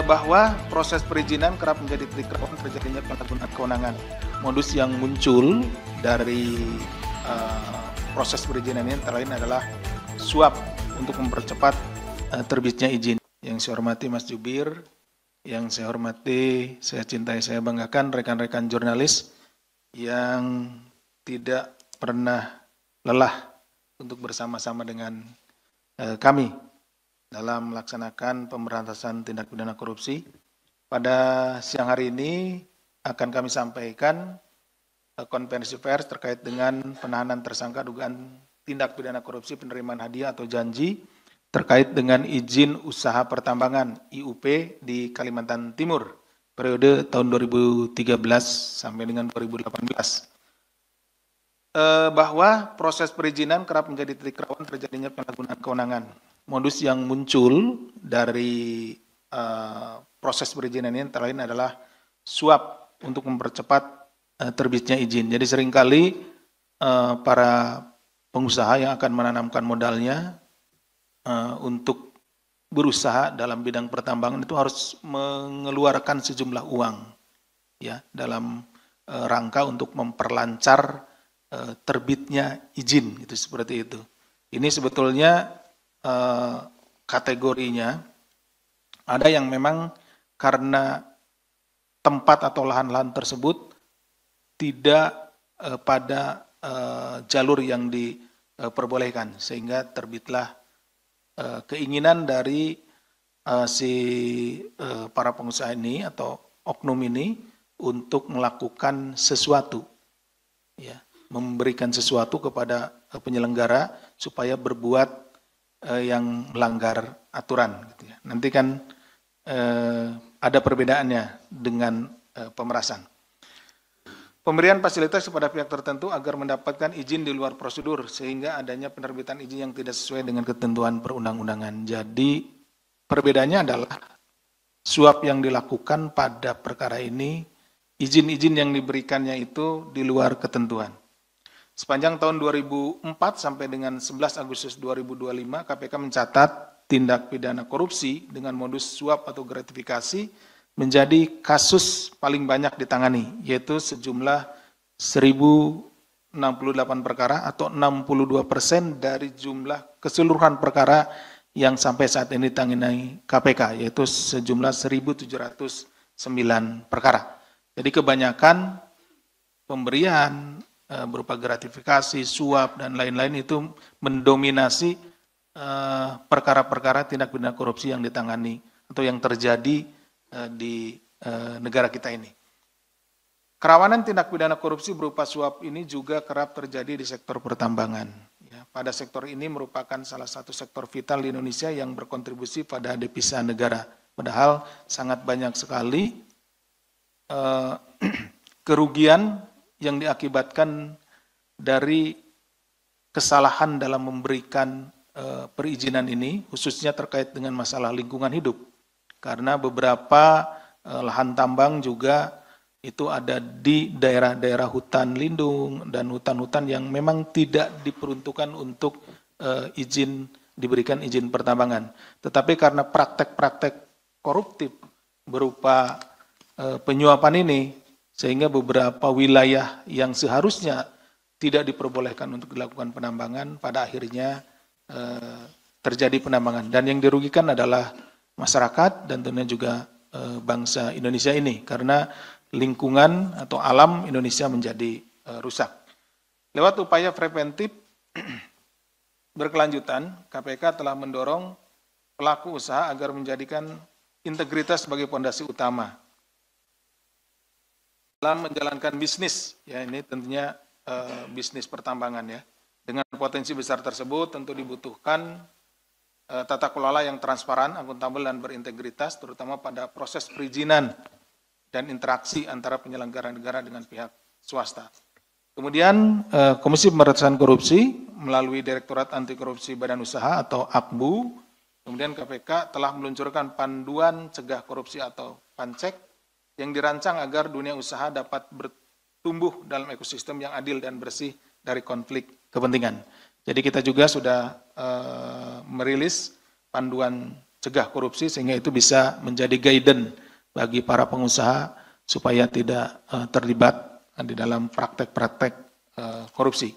bahwa proses perizinan kerap menjadi titik rawan terjadinya penyalahgunaan kewenangan. Modus yang muncul dari proses perizinan ini antara lain adalah suap untuk mempercepat terbitnya izin. Yang saya hormati Mas Jubir, yang saya hormati, saya cintai, saya banggakan rekan-rekan jurnalis yang tidak pernah lelah untuk bersama-sama dengan kami dalam melaksanakan pemberantasan tindak pidana korupsi. Pada siang hari ini akan kami sampaikan konferensi pers terkait dengan penahanan tersangka dugaan tindak pidana korupsi penerimaan hadiah atau janji terkait dengan izin usaha pertambangan IUP di Kalimantan Timur periode tahun 2013 sampai dengan 2018. Bahwa proses perizinan kerap menjadi titik rawan terjadinya penyalahgunaan kewenangan. Modus yang muncul dari proses perizinan ini antara lain adalah suap untuk mempercepat terbitnya izin. Jadi seringkali para pengusaha yang akan menanamkan modalnya untuk berusaha dalam bidang pertambangan itu harus mengeluarkan sejumlah uang ya dalam rangka untuk memperlancar terbitnya izin itu seperti itu. Ini sebetulnya kategorinya ada yang memang karena tempat atau lahan-lahan tersebut tidak pada jalur yang diperbolehkan sehingga terbitlah keinginan dari para pengusaha ini atau oknum ini untuk melakukan sesuatu ya, memberikan sesuatu kepada penyelenggara supaya berbuat yang melanggar aturan gitu ya. Nanti kan ada perbedaannya dengan pemerasan. Pemberian fasilitas kepada pihak tertentu agar mendapatkan izin di luar prosedur sehingga adanya penerbitan izin yang tidak sesuai dengan ketentuan perundang-undangan. Jadi perbedaannya adalah suap yang dilakukan pada perkara ini, izin-izin yang diberikannya itu di luar ketentuan. Sepanjang tahun 2004 sampai dengan 11 Agustus 2025, KPK mencatat tindak pidana korupsi dengan modus suap atau gratifikasi menjadi kasus paling banyak ditangani, yaitu sejumlah 1.068 perkara atau 62% dari jumlah keseluruhan perkara yang sampai saat ini ditangani KPK, yaitu sejumlah 1.709 perkara. Jadi kebanyakan pemberian berupa gratifikasi, suap, dan lain-lain itu mendominasi perkara-perkara tindak pidana korupsi yang ditangani atau yang terjadi di negara kita ini. Kerawanan tindak pidana korupsi berupa suap ini juga kerap terjadi di sektor pertambangan. Ya, pada sektor ini merupakan salah satu sektor vital di Indonesia yang berkontribusi pada devisa negara. Padahal sangat banyak sekali kerugian yang diakibatkan dari kesalahan dalam memberikan perizinan ini, khususnya terkait dengan masalah lingkungan hidup. Karena beberapa lahan tambang juga itu ada di daerah-daerah hutan lindung dan hutan-hutan yang memang tidak diperuntukkan untuk diberikan izin pertambangan. Tetapi karena praktek-praktek koruptif berupa penyuapan ini, sehingga beberapa wilayah yang seharusnya tidak diperbolehkan untuk dilakukan penambangan, pada akhirnya terjadi penambangan. Dan yang dirugikan adalah masyarakat dan tentunya juga bangsa Indonesia ini, karena lingkungan atau alam Indonesia menjadi rusak. Lewat upaya preventif berkelanjutan, KPK telah mendorong pelaku usaha agar menjadikan integritas sebagai fondasi utama dalam menjalankan bisnis. Ya, ini tentunya bisnis pertambangan ya. Dengan potensi besar tersebut tentu dibutuhkan tata kelola yang transparan, akuntabel, dan berintegritas, terutama pada proses perizinan dan interaksi antara penyelenggara negara dengan pihak swasta. Kemudian Komisi Pemberantasan Korupsi melalui Direktorat Anti Korupsi Badan Usaha atau AKBU, kemudian KPK telah meluncurkan Panduan Cegah Korupsi atau PANCEK yang dirancang agar dunia usaha dapat bertumbuh dalam ekosistem yang adil dan bersih dari konflik kepentingan. Jadi kita juga sudah merilis panduan cegah korupsi sehingga itu bisa menjadi guidance bagi para pengusaha supaya tidak terlibat di dalam praktek-praktek korupsi.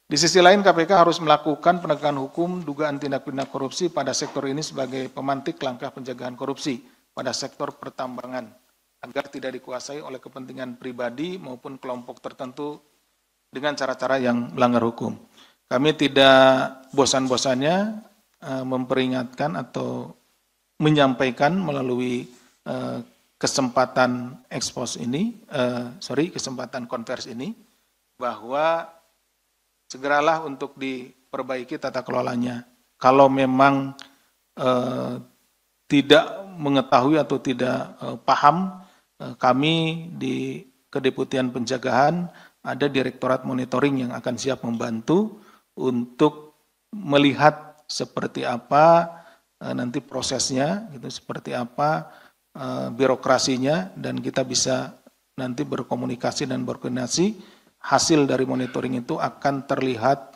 Di sisi lain KPK harus melakukan penegakan hukum dugaan tindak pidana korupsi pada sektor ini sebagai pemantik langkah pencegahan korupsi pada sektor pertambangan agar tidak dikuasai oleh kepentingan pribadi maupun kelompok tertentu dengan cara-cara yang melanggar hukum. Kami tidak bosan-bosannya memperingatkan atau menyampaikan melalui kesempatan kesempatan konversi ini bahwa segeralah untuk diperbaiki tata kelolanya. Kalau memang tidak mengetahui atau tidak paham, kami di Kedeputian Pencegahan ada Direktorat Monitoring yang akan siap membantu untuk melihat seperti apa nanti prosesnya, gitu, seperti apa birokrasinya, dan kita bisa nanti berkomunikasi dan berkoordinasi. Hasil dari monitoring itu akan terlihat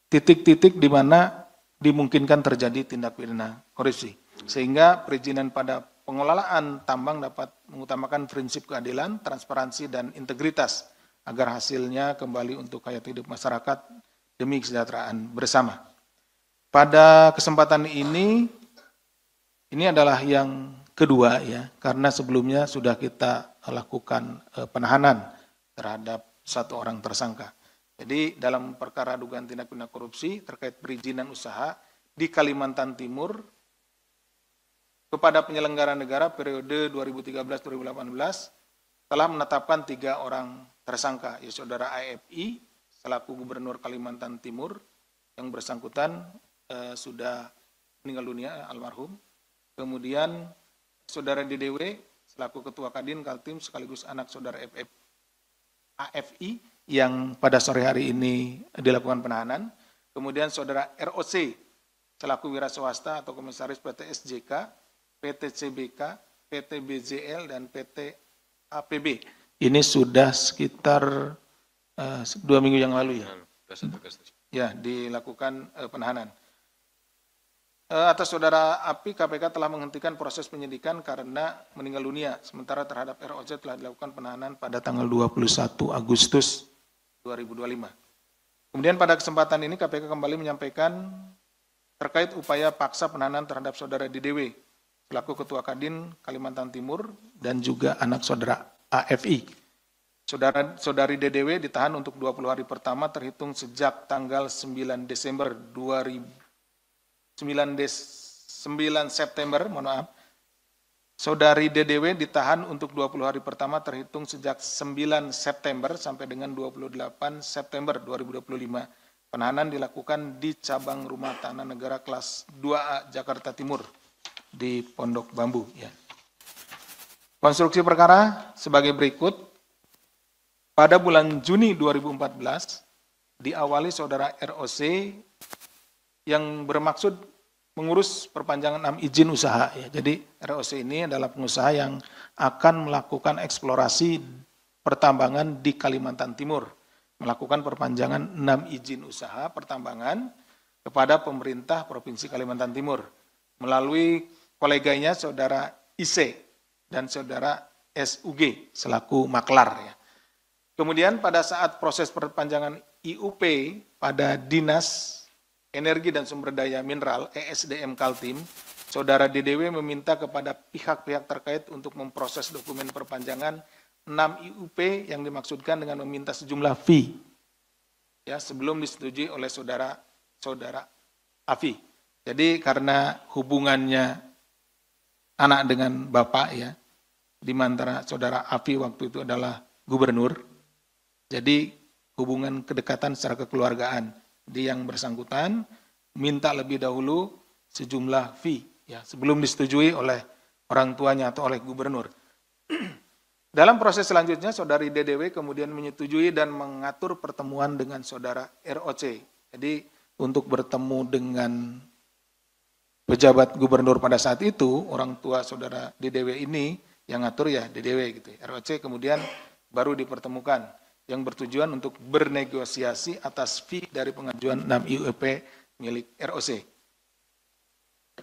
titik-titik di mana dimungkinkan terjadi tindak pidana korupsi. Sehingga perizinan pada pengelolaan tambang dapat mengutamakan prinsip keadilan, transparansi, dan integritas agar hasilnya kembali untuk hayat hidup masyarakat demi kesejahteraan bersama. Pada kesempatan ini adalah yang kedua ya, karena sebelumnya sudah kita lakukan penahanan terhadap satu orang tersangka. Jadi dalam perkara dugaan tindak pidana korupsi terkait perizinan usaha di Kalimantan Timur kepada penyelenggara negara periode 2013-2018 telah menetapkan 3 orang tersangka, yaitu Saudara AFI selaku Gubernur Kalimantan Timur yang bersangkutan sudah meninggal dunia almarhum. Kemudian Saudara DDW selaku Ketua Kadin Kaltim sekaligus anak Saudara AFI yang pada sore hari ini dilakukan penahanan. Kemudian Saudara ROC selaku wira swasta atau komisaris PT SJK, PT CBK, PT BJL, dan PT APB. Ini sudah sekitar 2 minggu yang lalu ya. Ya, dilakukan penahanan. Atas Saudara API, KPK telah menghentikan proses penyidikan karena meninggal dunia. Sementara terhadap ROC telah dilakukan penahanan pada tanggal 21 Agustus 2025. Kemudian pada kesempatan ini KPK kembali menyampaikan terkait upaya paksa penahanan terhadap Saudara DDW selaku Ketua Kadin Kalimantan Timur dan juga anak Saudara AFI. Saudari DDW ditahan untuk 20 hari pertama terhitung sejak tanggal 9 September, Saudari DDW ditahan untuk 20 hari pertama terhitung sejak 9 September sampai dengan 28 September 2025. Penahanan dilakukan di cabang Rumah Tahanan Negara kelas 2A Jakarta Timur di Pondok Bambu. Ya. Konstruksi perkara sebagai berikut. Pada bulan Juni 2014 diawali Saudara ROC yang bermaksud mengurus perpanjangan 6 izin usaha. Ya. Jadi ROC ini adalah pengusaha yang akan melakukan eksplorasi pertambangan di Kalimantan Timur, melakukan perpanjangan 6 izin usaha pertambangan kepada pemerintah Provinsi Kalimantan Timur melalui koleganya Saudara IC dan Saudara SUG selaku maklar. Ya. Kemudian pada saat proses perpanjangan IUP pada Dinas Energi dan Sumber Daya Mineral ESDM Kaltim, Saudara DDW meminta kepada pihak-pihak terkait untuk memproses dokumen perpanjangan 6 IUP yang dimaksudkan dengan meminta sejumlah fee ya sebelum disetujui oleh Saudara AFI. Jadi karena hubungannya anak dengan bapak ya, di antara Saudara AFI waktu itu adalah gubernur, jadi hubungan kedekatan secara kekeluargaan di yang bersangkutan minta lebih dahulu sejumlah fee ya sebelum disetujui oleh orang tuanya atau oleh gubernur. Dalam proses selanjutnya Saudari DDW kemudian menyetujui dan mengatur pertemuan dengan Saudara ROC. Jadi untuk bertemu dengan pejabat gubernur pada saat itu, orang tua Saudara DDW ini yang ngatur ya DDW gitu. ROC kemudian baru dipertemukan yang bertujuan untuk bernegosiasi atas fee dari pengajuan 6 IUP milik ROC.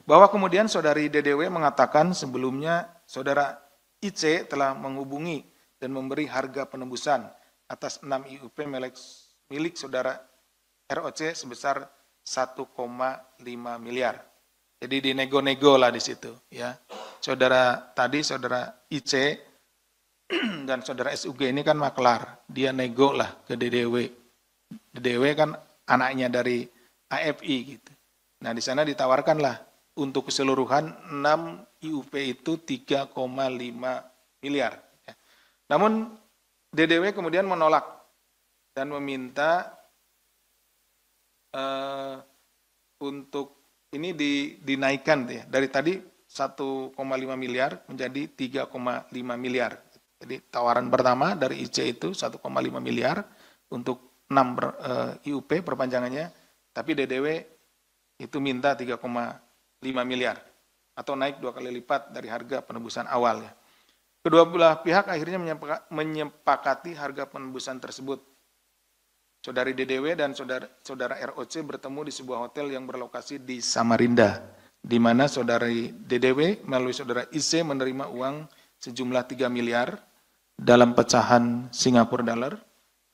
Bahwa kemudian saudari DDW mengatakan sebelumnya saudara IC telah menghubungi dan memberi harga penembusan atas 6 IUP milik saudara ROC sebesar 1,5 miliar. Jadi dinego-nego lah di situ ya. Saudara IC dan saudara SUG ini kan maklar, dia nego lah ke DDW. DDW kan anaknya dari AFI gitu. Nah di sana ditawarkanlah untuk keseluruhan 6 IUP itu 3,5 miliar. Namun DDW kemudian menolak dan meminta untuk ini dinaikkan ya, dari tadi 1,5 miliar menjadi 3,5 miliar. Jadi tawaran pertama dari IC itu 1,5 miliar untuk 6 IUP perpanjangannya, tapi DDW itu minta 3,5 miliar atau naik 2 kali lipat dari harga penembusan awal ya. Kedua belah pihak akhirnya menyepakati harga penembusan tersebut. Saudari DDW dan saudara ROC bertemu di sebuah hotel yang berlokasi di Samarinda, di mana saudari DDW melalui saudara IC menerima uang sejumlah 3 miliar dalam pecahan Singapura dollar,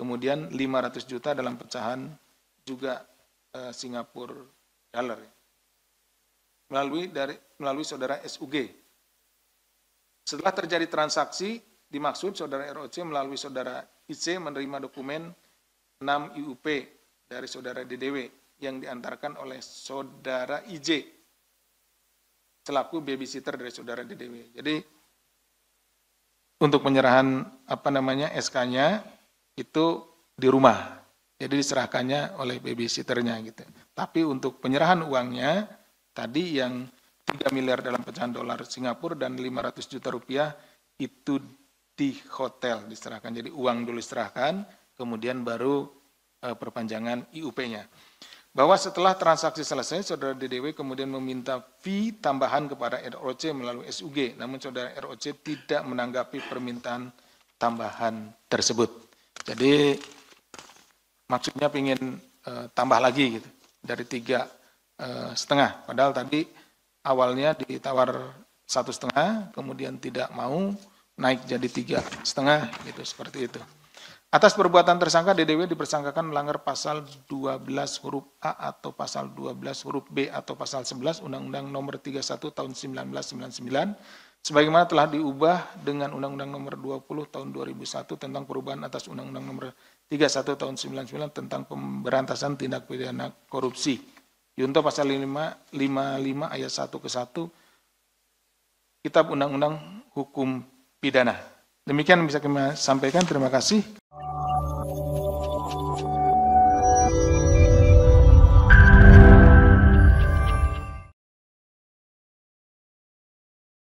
kemudian 500 juta dalam pecahan juga Singapura dollar. Melalui saudara SUG. Setelah terjadi transaksi, dimaksud saudara ROC melalui saudara IC menerima dokumen 6 IUP dari saudara DDW yang diantarkan oleh saudara IJ selaku babysitter dari saudara DDW. Jadi untuk penyerahan SK-nya itu di rumah. Jadi diserahkannya oleh babysitternya gitu. Tapi untuk penyerahan uangnya tadi yang 3 miliar dalam pecahan dolar Singapura dan 500 juta rupiah itu di hotel diserahkan. Jadi uang dulu diserahkan, kemudian baru perpanjangan IUP-nya. Bahwa setelah transaksi selesai, saudara DDW kemudian meminta fee tambahan kepada ROC melalui SUG. Namun saudara ROC tidak menanggapi permintaan tambahan tersebut. Jadi maksudnya ingin tambah lagi gitu dari 3,5. Padahal tadi awalnya ditawar 1,5, kemudian tidak mau naik jadi 3,5 gitu, seperti itu. Atas perbuatan tersangka DDW dipersangkakan melanggar pasal 12 huruf A atau pasal 12 huruf B atau pasal 11 Undang-Undang Nomor 31 Tahun 1999 sebagaimana telah diubah dengan Undang-Undang Nomor 20 Tahun 2001 tentang perubahan atas Undang-Undang Nomor 31 Tahun 1999 tentang pemberantasan tindak pidana korupsi. Junto pasal 55 ayat 1 ke 1 Kitab Undang-Undang Hukum Pidana. Demikian bisa kami sampaikan. Terima kasih.